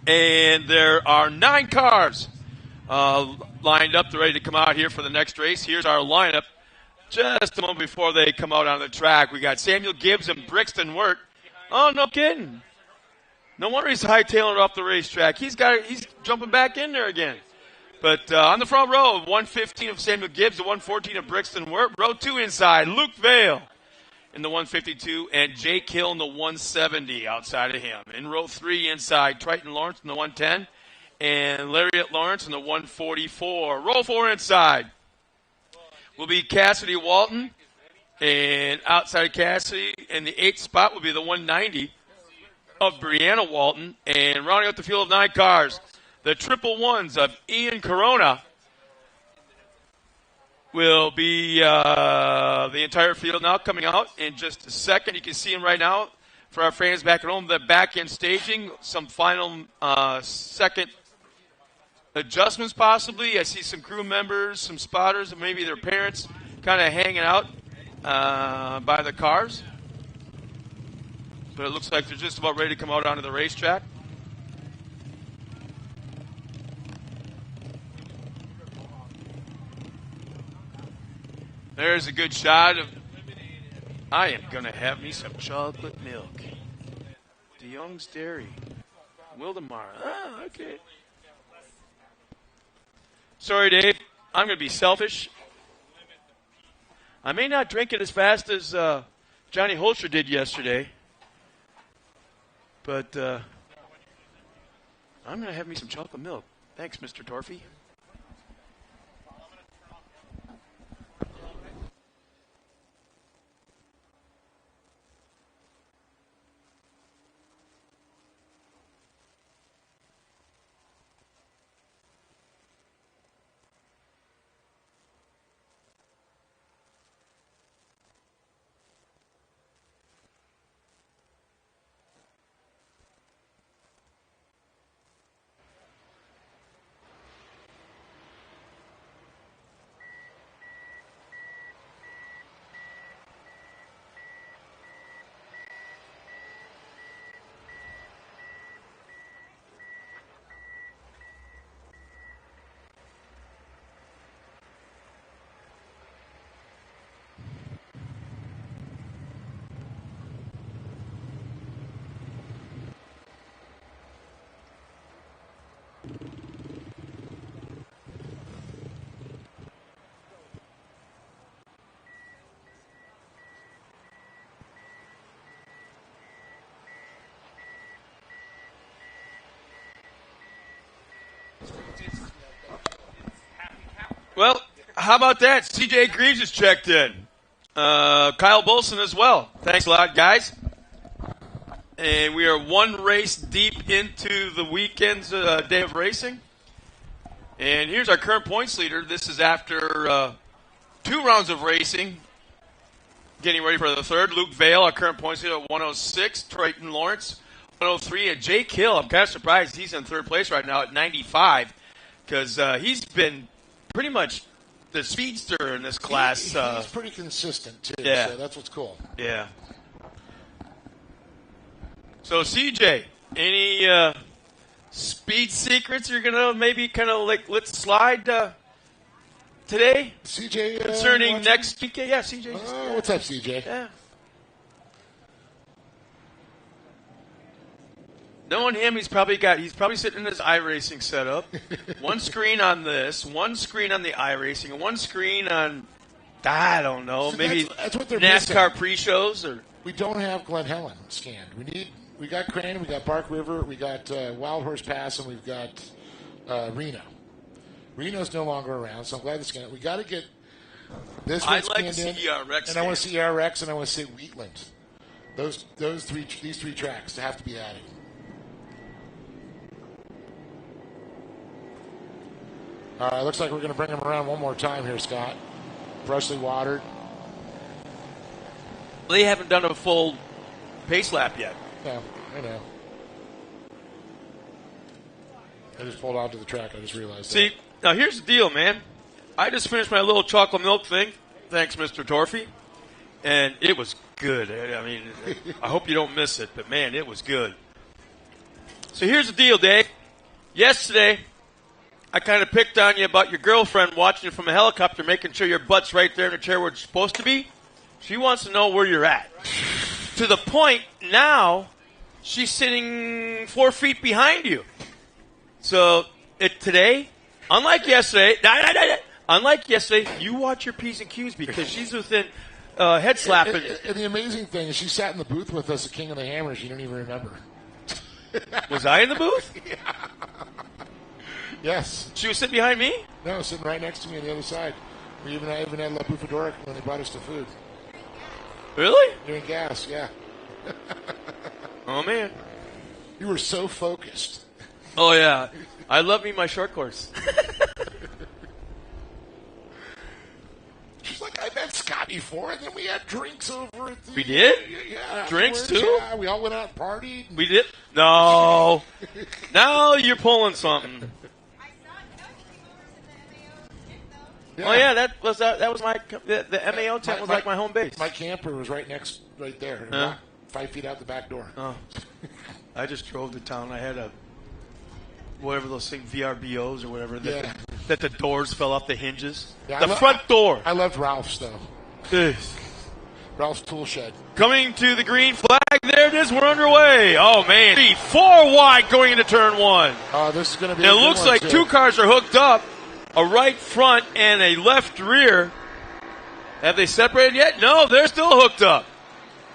And there are 9 cars lined up. They're ready to come out here for the next race. Here's our lineup. Just a moment before they come out on the track, we got Samuel Gibbs and Brixton Wirt. Oh, no kidding. No wonder he's hightailing it off the racetrack. He's jumping back in there again. But on the front row, 115 of Samuel Gibbs, the 114 of Brixton Wirt. Row 2 inside, Luke Vale in the 152, and Jake Hill in the 170 outside of him. In row 3 inside, Triton Lawrence in the 110, and Lariat Lawrence in the 144. Row 4 inside will be Cassidy Walton, and outside of Cassidy in the 8th spot will be the 190 of Brianna Walton, and rounding out the field of 9 cars, the triple ones of Ian Corona will be the entire field now coming out in just a second. You can see him right now. For our fans back at home, the back-end staging, some final second adjustments possibly. I see some crew members, some spotters, and maybe their parents kind of hanging out by the cars. But it looks like they're just about ready to come out onto the racetrack. There's a good shot of, I am going to have me some chocolate milk. DeYoung's Dairy. Wildemar. Ah, okay. Sorry, Dave. I'm going to be selfish. I may not drink it as fast as Johnny Holscher did yesterday. But I'm going to have me some chocolate milk. Thanks, Mr. Torfy. Well, how about that? CJ Greaves has checked in. Kyle Bolson as well. Thanks a lot, guys. And we are one race deep into the weekend's day of racing. And here's our current points leader. This is after 2 rounds of racing. Getting ready for the third. Luke Vale, our current points leader at 106. Triton Lawrence, 103. And Jake Hill, I'm kind of surprised he's in third place right now at 95. Because he's been pretty much the speedster in this class. He's pretty consistent, too. Yeah. So that's what's cool. Yeah. So, CJ, any speed secrets you're going to maybe kind of like let slide today? CJ? Concerning next weekend? Yeah, CJ. What's up, CJ? Yeah. Knowing him, he's probably sitting in his iRacing setup. One screen on this, one screen on the iRacing, and one screen on, I don't know, So maybe that's what they're NASCAR missing. pre-shows or. We don't have Glen Helen scanned. We got Crane, we got Bark River, we got Wild Horse Pass, and we've got Reno. Reno's no longer around, so I'm glad to scan it. We got to get this one I'd like to scanned see in, ERX. and I want to see ERX, and I want to see Wheatland. These three tracks have to be added. All right, looks like we're going to bring him around one more time here, Scott. Freshly watered. They haven't done a full pace lap yet. No, I know. I just pulled onto the track. I just realized See, that. now here's the deal, man. I just finished my little chocolate milk thing. Thanks, Mr. Torfy. And it was good. I mean, I hope you don't miss it, but, man, it was good. So here's the deal, Dave. Yesterday, I kind of picked on you about your girlfriend watching you from a helicopter, making sure your butt's right there in the chair where it's supposed to be. She wants to know where you're at. To the point now, she's sitting 4 feet behind you. So today, unlike yesterday, you watch your P's and Q's because she's within head slapping. And the amazing thing is she sat in the booth with us at King of the Hammers. You don't even remember. Was I in the booth? Yeah. Yes. She was sitting behind me? No, sitting right next to me on the other side. I even had La Bufadora when they brought us the food. Really? Doing gas, yeah. Oh, man. You were so focused. Oh, yeah. I love me my short course. She's like, I met Scott before, and then we had drinks over at the... We did? Yeah. Drinks, too? Yeah, we all went out and partied. We did? No. Now you're pulling something. Yeah. Oh, yeah, that was my... The MAO tent was like my home base. My camper was right there. Huh? 5 feet out the back door. Oh. I just drove to town. I had whatever those things, VRBOs or whatever, that the doors fell off the hinges. Yeah, the front door. I loved Ralph's, though. Yes. Ralph's Tool Shed. Coming to the green flag. There it is. We're underway. Oh, man. 4 wide going into turn 1. Oh, this is going to be It looks like 2 cars are hooked up. A right front and a left rear. Have they separated yet? No, they're still hooked up.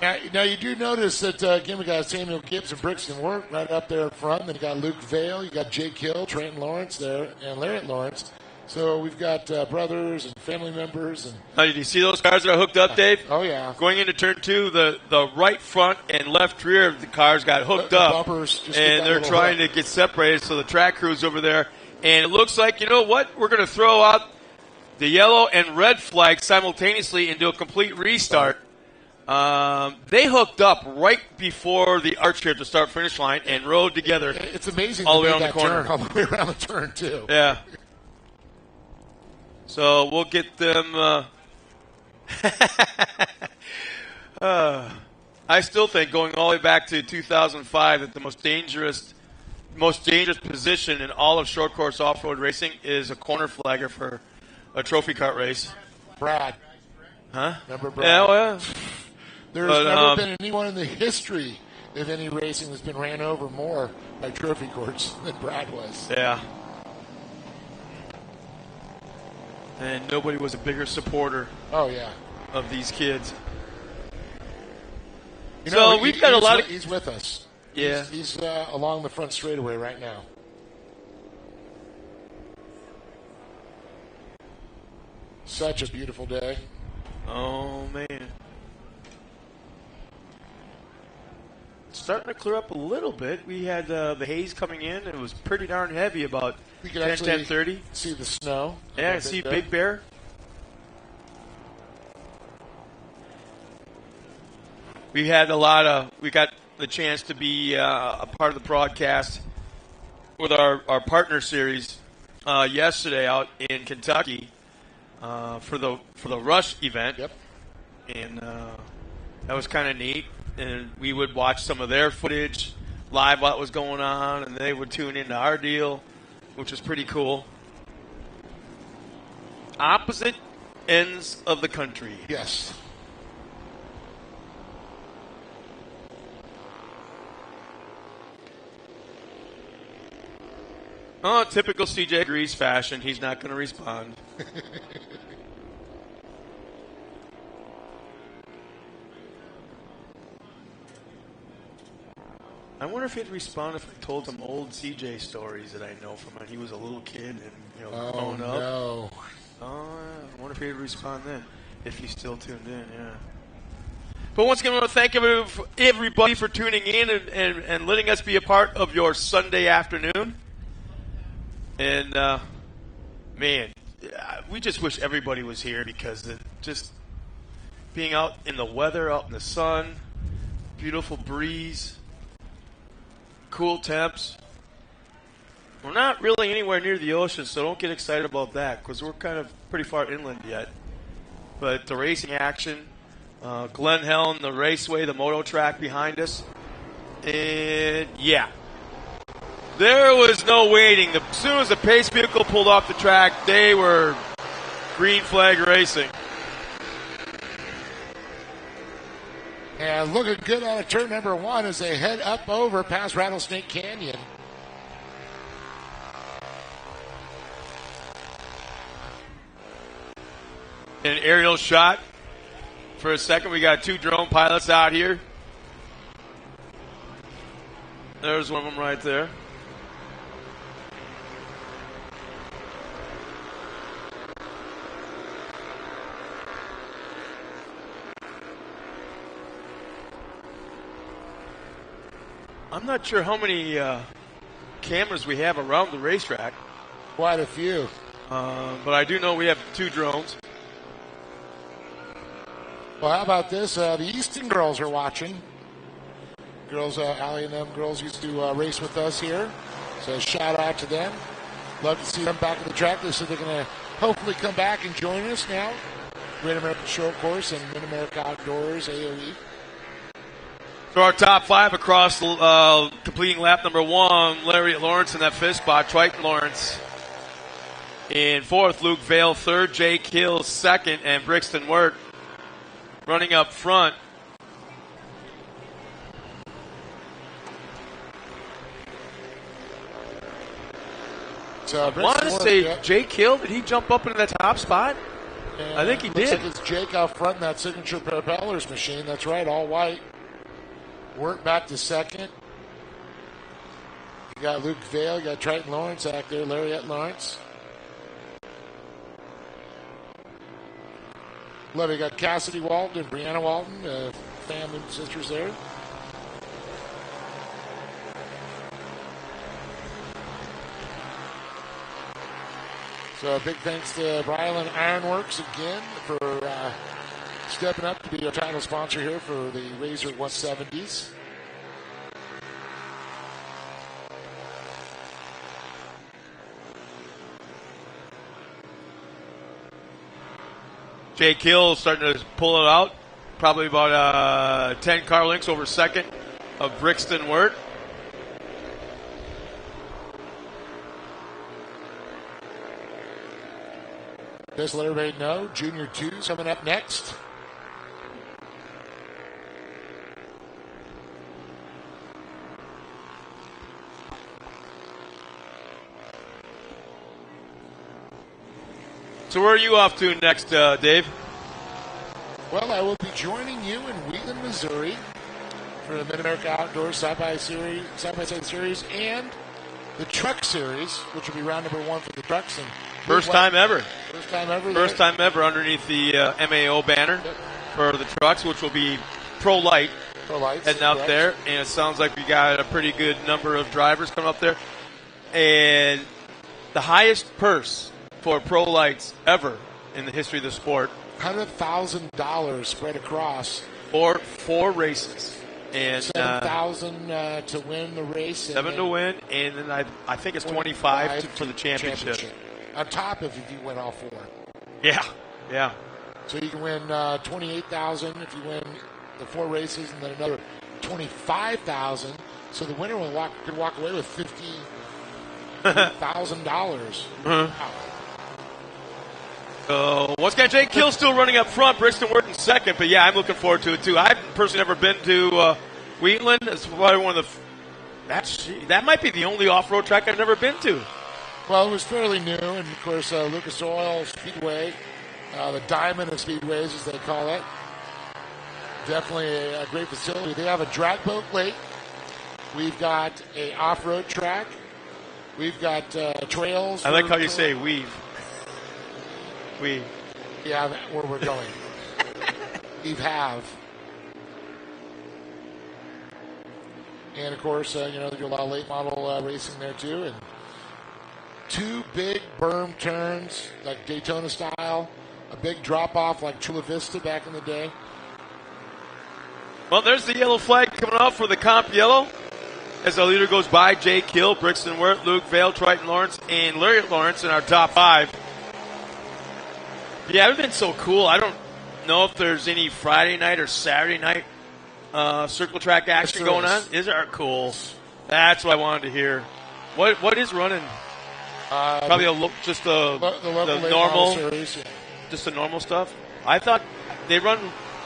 Now you do notice that, again, we got Samuel Gibbs and Brixton Work right up there up front. Then you got Luke Vale, you got Jake Hill, Trenton Lawrence there, and Larry Lawrence. So we've got brothers and family members. And Did you see those cars that are hooked up, Dave? Oh, yeah. Going into turn 2, the right front and left rear of the cars got hooked the up. bumpers just and they're trying to get separated, so the track crew's over there. And it looks like, you know what? We're going to throw out the yellow and red flag simultaneously and do a complete restart. They hooked up right before the arch here at the start-finish line and rode together. It's amazing all the way around the corner. Turn, all the way around the turn, too. Yeah. So we'll get them. I still think going all the way back to 2005 that the most dangerous position in all of short course off-road racing is a corner flagger for a trophy kart race. Brad. Huh? Remember Brad? Yeah, well, There's never been anyone in the history of any racing that's been ran over more by trophy courts than Brad was. Yeah. And nobody was a bigger supporter Oh, yeah. of these kids. You So know, we've got a lot of... He's with us. Yeah. He's along the front straightaway right now. Such a beautiful day. Oh, man. It's starting to clear up a little bit. We had the haze coming in. It was pretty darn heavy about We could 10:30. see the snow. Yeah, I see Big Bear. We got the chance to be a part of the broadcast with our partner series yesterday out in Kentucky for the Rush event. Yep. And that was kind of neat. And we would watch some of their footage live what was going on, and they would tune into our deal, which was pretty cool. Opposite ends of the country. Yes. Oh, typical CJ Grease fashion. He's not going to respond. I wonder if he'd respond if I told him old CJ stories that I know from when he was a little kid and growing up. No. Oh, I wonder if he'd respond then, if he's still tuned in, yeah. But once again, I want to thank everybody for tuning in and letting us be a part of your Sunday afternoon. And, man, we just wish everybody was here because just being out in the weather, out in the sun, beautiful breeze, cool temps. We're not really anywhere near the ocean, so don't get excited about that because we're kind of pretty far inland yet. But the racing action, Glen Helen, the raceway, the moto track behind us, and yeah. There was no waiting. As soon as the pace vehicle pulled off the track, they were green flag racing. And looking good out of turn number 1 as they head up over past Rattlesnake Canyon. An aerial shot. For a second, we got 2 drone pilots out here. There's one of them right there. I'm not sure how many cameras we have around the racetrack. Quite a few. But I do know we have 2 drones. Well, how about this? The Easton girls are watching. Girls, Allie and them girls used to race with us here. So shout out to them. Love to see them back at the track. They said they're going to hopefully come back and join us now. Great American Short Course and Mid-America Outdoors, AOE. So our top 5 across completing lap number 1, Lariat Lawrence in that 5th spot, Triton Lawrence in 4th, Luke Vale 3rd, Jake Hill 2nd, and Brixton Wirt running up front. So I want to say Jake Hill, did he jump up into that top spot? And I think he did. Looks like it's Jake out front in that signature propellers machine. That's right, all white. Work back to 2nd. You got Luke Vale, you got Triton Lawrence out there, Lariat Lawrence. Love it. You got Cassidy Walton and Brianna Walton, family sisters there. So a big thanks to Bryland Ironworks again for stepping up to be our title sponsor here for the RZR 170s. Jake Hill starting to pull it out. Probably about 10 car lengths over 2nd of Brixton Wirt. Just let everybody know, Junior 2's coming up next. So where are you off to next, Dave? Well, I will be joining you in Wheatland, Missouri for the Mid-America Outdoors Side-by-Side Series and the Truck Series, which will be round number 1 for the trucks. And First time ever. First time ever. First time ever underneath the MAO banner for the trucks, which will be Pro Light heading out there. And it sounds like we got a pretty good number of drivers coming up there. And the highest purse for Pro Lights ever in the history of the sport. $100,000 spread across. For 4 races. And $7,000 to win the race. 7 to win, and then I think it's 25 for the championship. On top of if you win all 4. Yeah. So you can win $28,000 if you win the 4 races, and then another $25,000. So the winner could walk away with $50,000. Wow. So once again, Jake Hill still running up front, Brixton Wirt in 2nd, but yeah, I'm looking forward to it too. I've personally never been to Wheatland. It's probably one of the that might be the only off-road track I've never been to. Well, it was fairly new, and of course, Lucas Oil Speedway, the Diamond of Speedways, as they call it. Definitely a great facility. They have a drag boat lake. We've got a off-road track. We've got trails. I like how you say we've. We. Yeah, where we're going. We have. And, of course, they do a lot of late model racing there, too. And 2 big berm turns, like Daytona style. A big drop-off like Chula Vista back in the day. Well, there's the yellow flag coming off for the Comp Yellow. As the leader goes by, Jake Hill, Brixton Wirt, Luke Vale, Triton Lawrence, and Lariat Lawrence in our top 5. Yeah, it's been so cool. I don't know if there's any Friday night or Saturday night circle track action going on. Is there? Cool. That's what I wanted to hear. What is running? Probably just the local normal series. Yeah. Just the normal stuff. I thought they run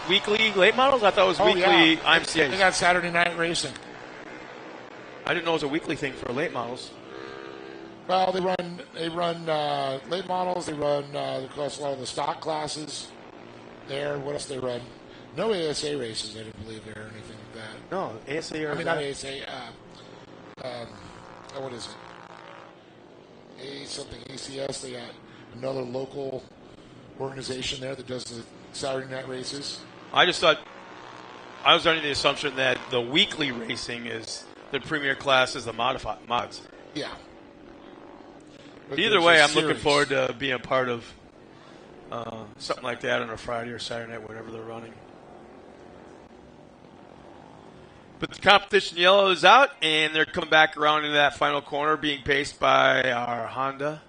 weekly late models. I thought it was weekly IMCAs. They got Saturday night racing. I didn't know it was a weekly thing for late models. Well, they run late models. They run a lot of the stock classes there. What else they run? No ASA races. I didn't believe there or anything like that. No ASA. Not ASA. What is it? Something ACS. They got another local organization there that does the Saturday night races. I just thought I was under the assumption that the weekly racing is the premier class is the mods. Yeah. But either way, I'm looking forward to being a part of something like that on a Friday or Saturday night, whatever they're running. But the competition yellow is out, and they're coming back around into that final corner, being paced by our Honda.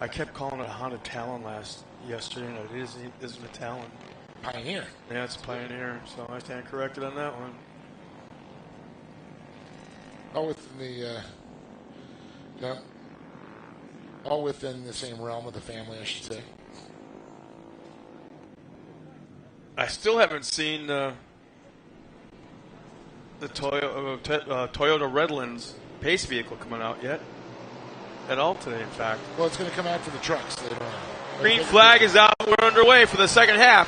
I kept calling it a Honda Talon yesterday, and it isn't a Talon. Pioneer. Yeah, it's a Pioneer, so I stand corrected on that one. All within the same realm of the family, I should say. I still haven't seen the Toyota Redlands pace vehicle coming out yet. At all today, in fact. Well, it's going to come out for the trucks later on. Green flag is out. We're underway for the second half.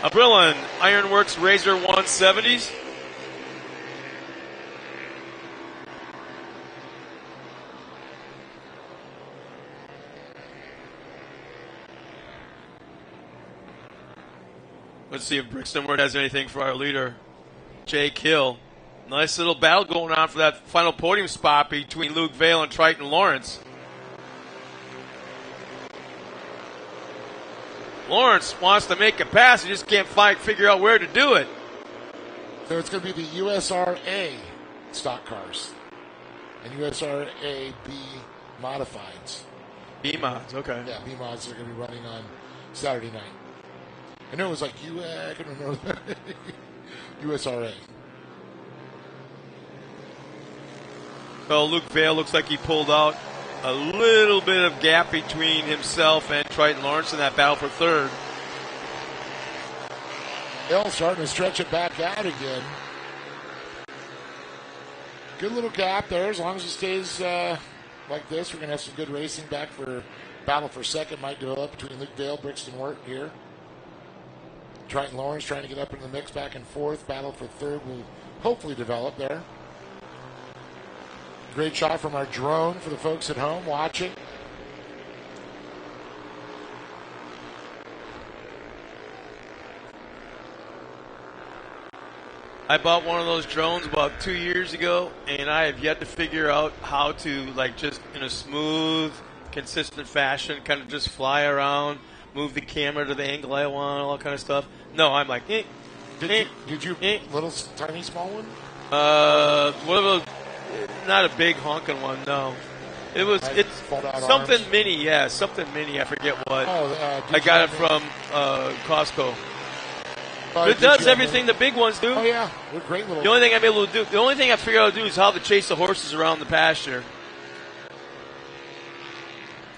Abrilla Ironworks RZR 170s. Let's see if Brixton Word has anything for our leader, Jake Hill. Nice little battle going on for that final podium spot between Luke Vale and Triton Lawrence. Lawrence wants to make a pass. He just can't figure out where to do it. So it's going to be the USRA stock cars and USRA B modifieds. B mods, okay. Yeah, B mods are going to be running on Saturday night. I know it was like I can remember USRA. Well, Luke Vale looks like he pulled out a little bit of gap between himself and Triton Lawrence in that battle for third. Hill starting to stretch it back out again. Good little gap there. As long as it stays like this, we're going to have some good racing back for battle for second. Might develop between Luke Vale, Brixton Wirt here. Triton Lawrence trying to get up into the mix back and forth. Battle for third will hopefully develop there. Great shot from our drone for the folks at home watching. I bought one of those drones about 2 years ago, and I have yet to figure out how to, just in a smooth, consistent fashion, kind of just fly around, move the camera to the angle I want, all that kind of stuff. No, I'm like, Did you little tiny small one? Not a big honking one, no. It's something arms. Mini, yeah, something mini. I forget what. I got it from Costco. It does everything the big ones do. Oh yeah, they're great little. The only thing I'm able to do, the only thing I figured out to do is how to chase the horses around the pasture.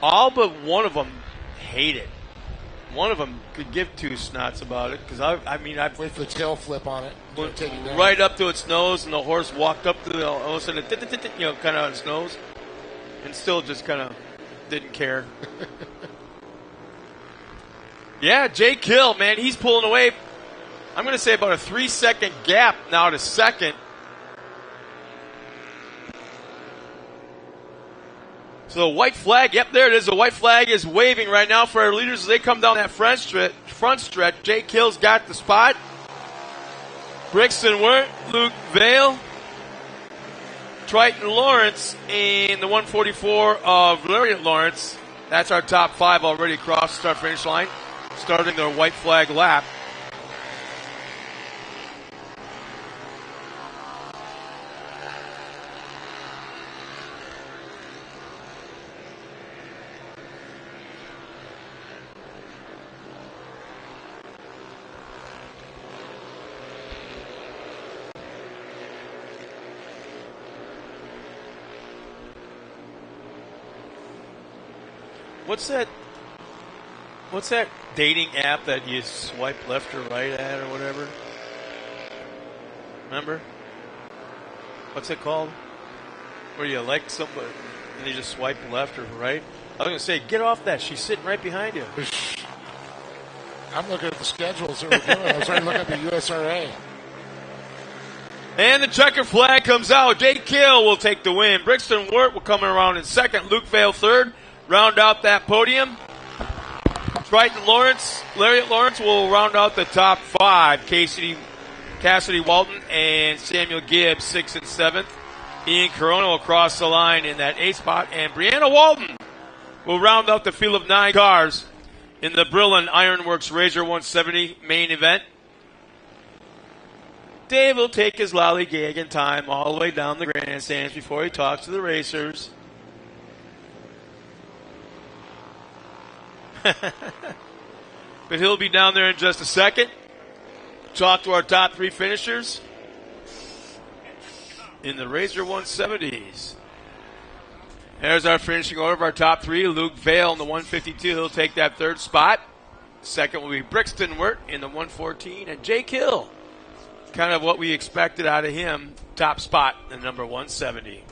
All but one of them hate it. One of them could give two snots about it because I've with the tail flip on it, right up to its nose, and the horse walked up to the all of a sudden, kind of on its nose, and still just kind of didn't care. Yeah, Jake Hill, man, he's pulling away. I'm going to say about a 3-second gap now to second. So the white flag, yep, there it is. The white flag is waving right now for our leaders as they come down that front stretch. Jake Hill's got the spot. Brixton Wirt, Luke Vale, Triton Lawrence, and the 144 of Lariat Lawrence. That's our top five already across the start-finish line, starting their white flag lap. What's that dating app that you swipe left or right at or whatever? Remember? What's it called? Where you like somebody and you just swipe left or right? I was going to say, get off that. She's sitting right behind you. I'm looking at the schedules that we're doing. I was trying to look at the USRA. And the checker flag comes out. Jake Kill will take the win. Brixton Wirt will come around in second. Luke Vale third. Round out that podium. Triton Lawrence, Lariat Lawrence will round out the top five. Cassidy Walton and Samuel Gibbs, 6th and 7th. Ian Corona will cross the line in that 8th spot. And Brianna Walton will round out the field of 9 cars in the Brillon Ironworks RZR 170 main event. Dave will take his lollygagging time all the way down the grandstands before he talks to the racers. But he'll be down there in just a second. Talk to our top 3 finishers in the RZR 170s. There's our finishing order of our top 3. Luke Vale in the 152. He'll take that 3rd spot. Second will be Brixton Wirt in the 114. And Jake Hill, kind of what we expected out of him, top spot in number 170.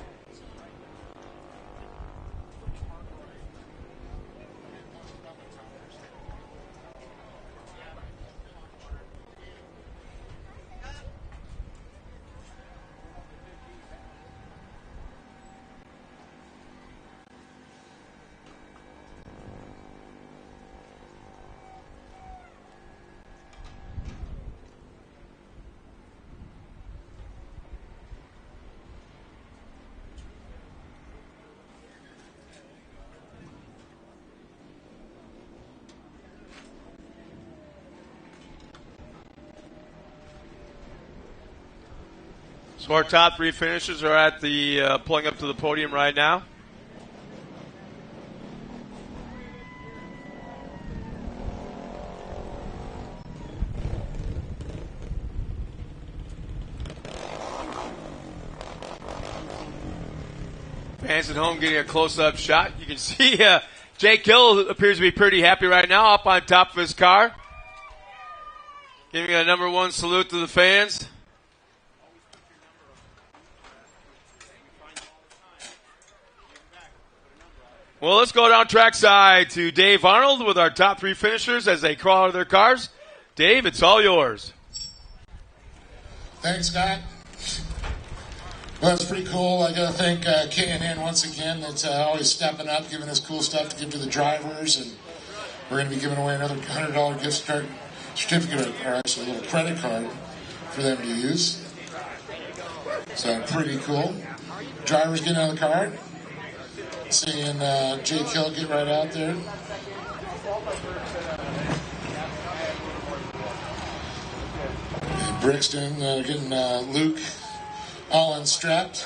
So our top 3 finishers are at the pulling up to the podium right now. Fans at home getting a close-up shot. You can see Jake Hill appears to be pretty happy right now, up on top of his car. Giving a number 1 salute to the fans. Well, let's go down trackside to Dave Arnold with our top 3 finishers as they crawl out of their cars. Dave, it's all yours. Thanks, Scott. Well, that's pretty cool. I got to thank K&N once again. That's always stepping up, giving us cool stuff to give to the drivers. And we're going to be giving away another $100 gift certificate, or actually a little credit card for them to use. So pretty cool. Drivers getting out of the car. Seeing Jake Hill get right out there. And Brixton getting Luke all unstrapped.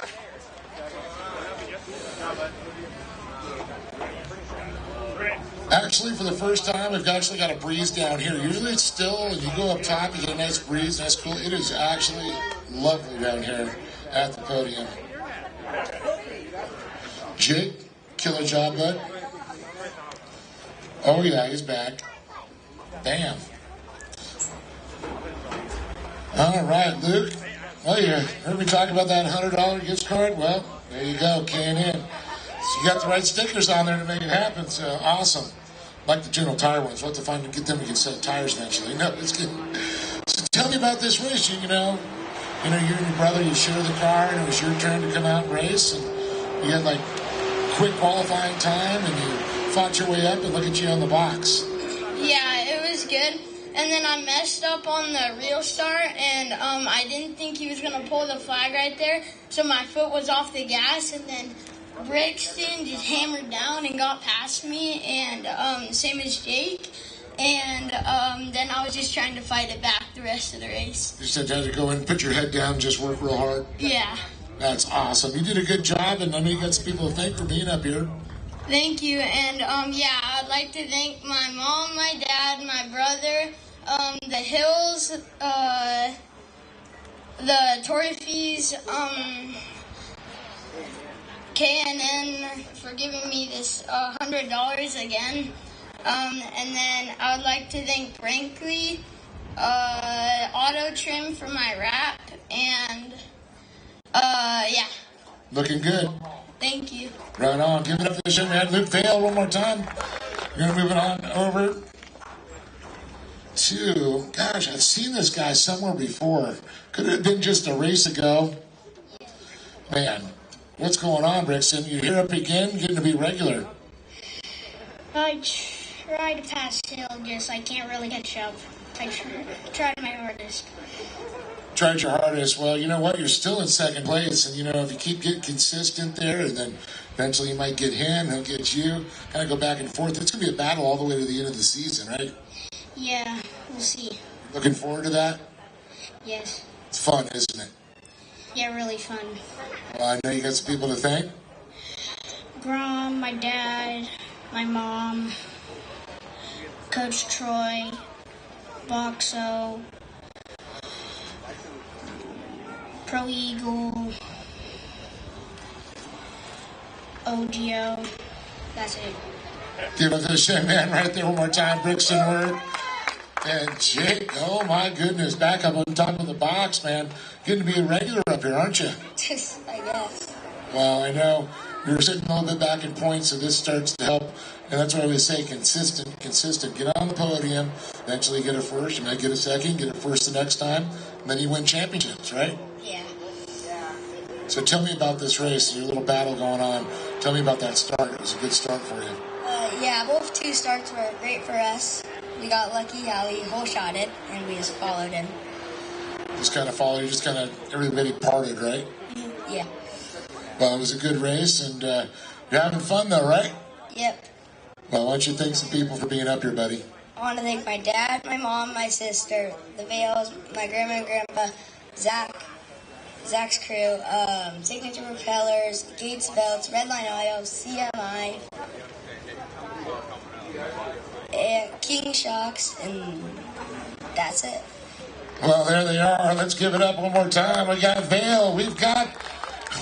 Actually, for the first time, we've actually got a breeze down here. Usually it's still, and you go up top, you get a nice breeze, nice cool. It is actually lovely down here at the podium. Jake. Killer job, bud. Oh, yeah, he's back. Bam. All right, Luke. Well, you heard me talk about that $100 gift card? Well, there you go, K&N. So you got the right stickers on there to make it happen, so awesome. Like the General Tire ones. We'll have to find and get them to get set tires eventually. No, it's good. So tell me about this race. You know, you and your brother, you share the car, and it was your turn to come out and race, and you had, like, quick qualifying time, and you fought your way up, and look at you on the box. Yeah, it was good. And then I messed up on the real start, and I didn't think he was going to pull the flag right there, so my foot was off the gas, and then Brixton just hammered down and got past me, and same as Jake. And then I was just trying to fight it back the rest of the race. You just had to go in, put your head down, just work real hard? Yeah. That's awesome. You did a good job, and I know you got some people to thank for being up here. Thank you, and yeah, I'd like to thank my mom, my dad, my brother, the Hills, the Torifees, K&N for giving me this $100 again. And then I would like to thank Brinkley, Auto Trim for my wrap, and yeah. Looking good. Thank you. Right on. Give it up to the young man. Luke Vale one more time. We're going to move it on over to, gosh, I've seen this guy somewhere before. Could it have been just a race ago? Man, what's going on, Brixton? You're here up again, getting to be regular. I tried to pass hill, just I can't really catch up. I tried my hardest. Tried your hardest. Well, you know what? You're still in second place, and you know if you keep getting consistent there, and then eventually you might get him, he'll get you. Kind of go back and forth. It's going to be a battle all the way to the end of the season, right? Yeah, we'll see. Looking forward to that? Yes. It's fun, isn't it? Yeah, really fun. Well, I know you got some people to thank. Grom, my dad, my mom, Coach Troy, Boxo, Pro Eagle, OGO. That's it. Give it to the young man right there one more time, Brixton Word. And Jake, oh my goodness, back up on top of the box, man. Getting to be a regular up here, aren't you? I guess. Well, I know you're sitting a little bit back in points, so this starts to help. And that's why we say consistent. Get on the podium, eventually get a first. You might get a second, get a first the next time, and then you win championships, right? Yeah. So tell me about this race, your little battle going on. Tell me about that start. It was a good start for you. Yeah, both two starts were great for us. We got lucky how he whole shot it, and we just followed him. Just kind of followed, you just kind of, everybody parted, right? Yeah. Well, it was a good race, and you're having fun, though, right? Yep. Well, why don't you thank some people for being up here, buddy? I want to thank my dad, my mom, my sister, the Vales, my grandma and grandpa, Zach's crew, Signature Propellers, Gates Belts, Redline Oil, CMI, and King Shocks, and that's it. Well, there they are. Let's give it up one more time. We got Vale. We've got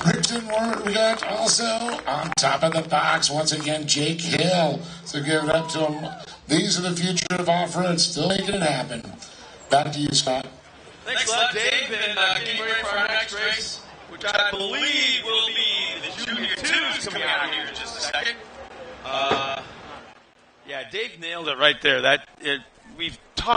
Brixton Ward. We got also on top of the box, once again, Jake Hill. So give it up to him. These are the future of off-road. Still making it happen. Back to you, Scott. Thanks a lot, Dave, and getting ready for our next race, which I believe will be the Junior 2s coming out here in just a second. Yeah, Dave nailed it right there. We've